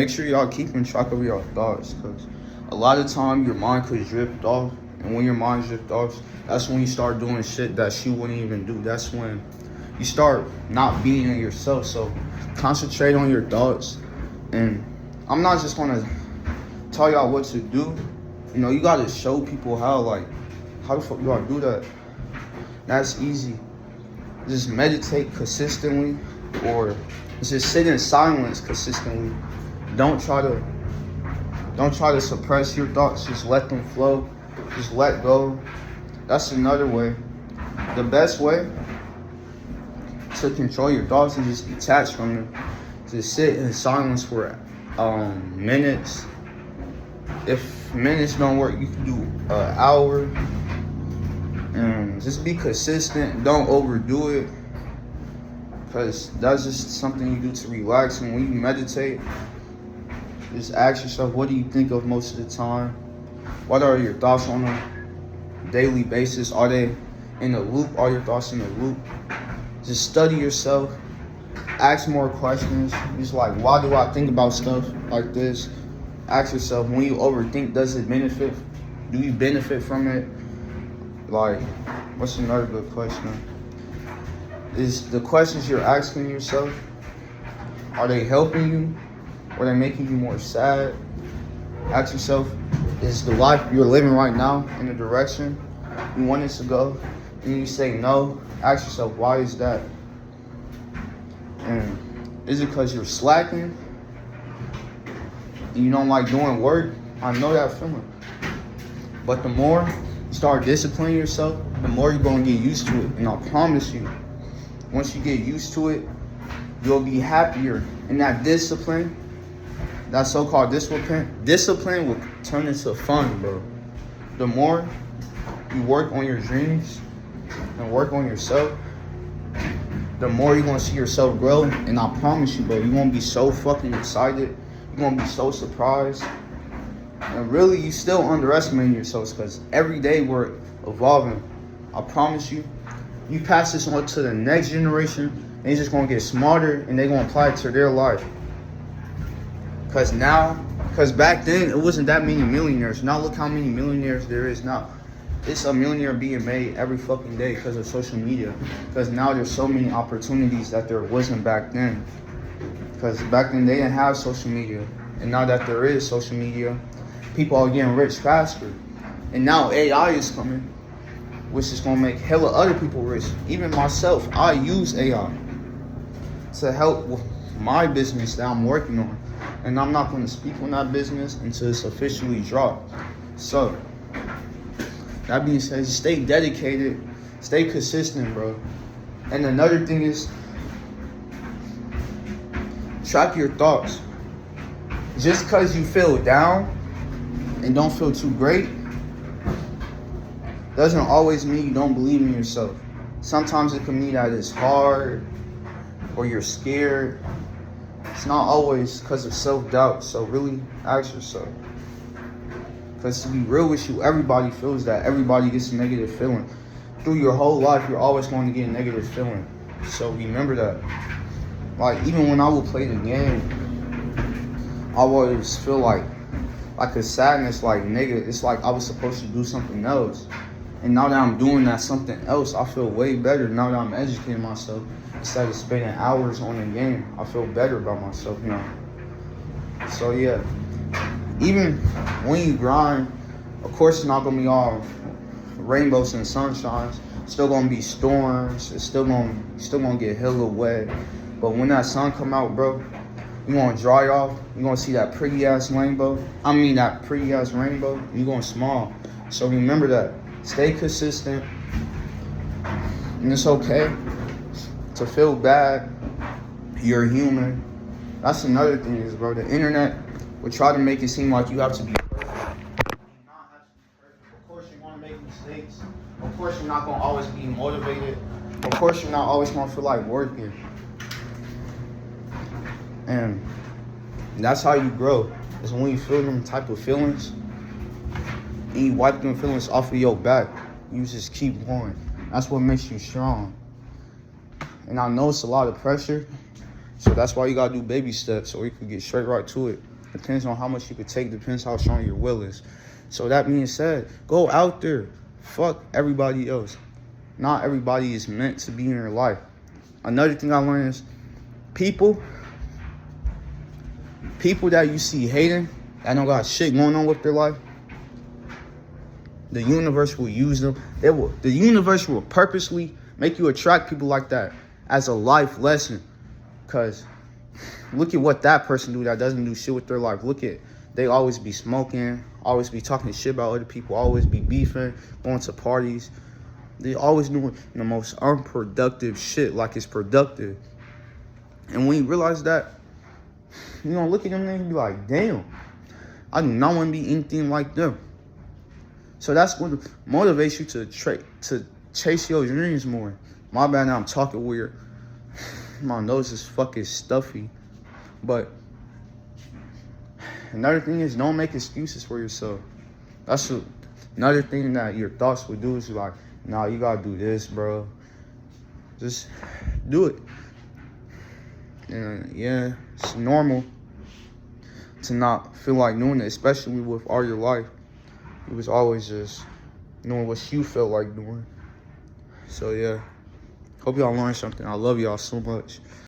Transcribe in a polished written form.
Make sure y'all keeping track of your thoughts, because a lot of time your mind could drift off, and when your mind drifts off, that's when you start doing shit that you wouldn't even do. That's when you start not being yourself. So concentrate on your thoughts, and I'm not just gonna tell y'all what to do. You know, you gotta show people how the fuck you gotta do that. That's easy. Just meditate consistently, or just sit in silence consistently. Don't try to suppress your thoughts. Just let them flow. Just let go. That's another way. The best way to control your thoughts is just detach from them. Just sit in silence for minutes. If minutes don't work, you can do an hour. And just be consistent. Don't overdo it, because that's just something you do to relax. And when you meditate, just ask yourself, what do you think of most of the time? What are your thoughts on a daily basis? Are they in a loop? Are your thoughts in a loop? Just study yourself. Ask more questions. Just like, why do I think about stuff like this? Ask yourself, when you overthink, does it benefit? Do you benefit from it? Like, what's another good question? Is the questions you're asking yourself, are they helping you? Or are they making you more sad? Ask yourself, is the life you're living right now in the direction you want it to go? And you say no, ask yourself, why is that? And is it because you're slacking and you don't like doing work? I know that feeling. But the more you start disciplining yourself, the more you're going to get used to it. And I promise you, once you get used to it, you'll be happier. And that discipline, that so-called discipline will turn into fun, bro. The more you work on your dreams and work on yourself, the more you're gonna see yourself grow. And I promise you, bro, you're gonna be so fucking excited. You're gonna be so surprised. And really, you still underestimating yourself, because every day we're evolving. I promise you, you pass this on to the next generation, and they're just gonna get smarter, and they're gonna apply it to their life. Because back then, it wasn't that many millionaires. Now look how many millionaires there is now. It's a millionaire being made every fucking day because of social media. Because now there's so many opportunities that there wasn't back then. Because back then, they didn't have social media. And now that there is social media, people are getting rich faster. And now AI is coming, which is going to make hella other people rich. Even myself, I use AI to help with my business that I'm working on. And I'm not going to speak on that business until it's officially dropped. So, that being said, stay dedicated, stay consistent, bro. And another thing is, track your thoughts. Just because you feel down and don't feel too great doesn't always mean you don't believe in yourself. Sometimes it can mean that it's hard or you're scared. It's not always because of self-doubt. So really ask yourself. Because to be real with you, everybody feels that. Everybody gets a negative feeling. Through your whole life, you're always going to get a negative feeling. So remember that. Like, even when I would play the game, I always feel like a sadness, like nigga, it's like I was supposed to do something else. And now that I'm doing that something else, I feel way better. Now that I'm educating myself, instead of spending hours on the game, I feel better about myself now. So yeah, even when you grind, of course it's not gonna be all rainbows and sunshines. It's still gonna be storms. It's still gonna get hella wet. But when that sun come out, bro, you're gonna dry off. You're gonna see that pretty ass rainbow. You're gonna smile. So remember that. Stay consistent. And it's okay to feel bad. You're human. That's another thing is, bro, the internet will try to make it seem like you have to be perfect. You do not have to be perfect. Of course you're gonna make mistakes. Of course you're not gonna always be motivated. Of course you're not always gonna feel like working. And that's how you grow. Is when you feel them type of feelings and you wipe them feelings off of your back. You just keep going. That's what makes you strong. And I know it's a lot of pressure, so that's why you gotta do baby steps so you can get straight right to it. Depends on how much you could take. Depends how strong your will is. So that being said, go out there. Fuck everybody else. Not everybody is meant to be in your life. Another thing I learned is people that you see hating, that don't got shit going on with their life, the universe will use them. The universe will purposely make you attract people like that as a life lesson. Cause look at what that person do that doesn't do shit with their life. Look at, they always be smoking, always be talking shit about other people, always be beefing, going to parties. They always doing the most unproductive shit like it's productive. And when you realize that, you gonna look at them and be like, damn, I do not want to be anything like them. So that's what motivates you to chase your dreams more. My bad, now I'm talking weird. My nose is fucking stuffy. But another thing is, don't make excuses for yourself. That's another thing that your thoughts would do is like, nah, you gotta do this, bro. Just do it. And yeah, it's normal to not feel like doing it, especially with all your life. It was always just doing what you felt like doing. So yeah, hope y'all learned something. I love y'all so much.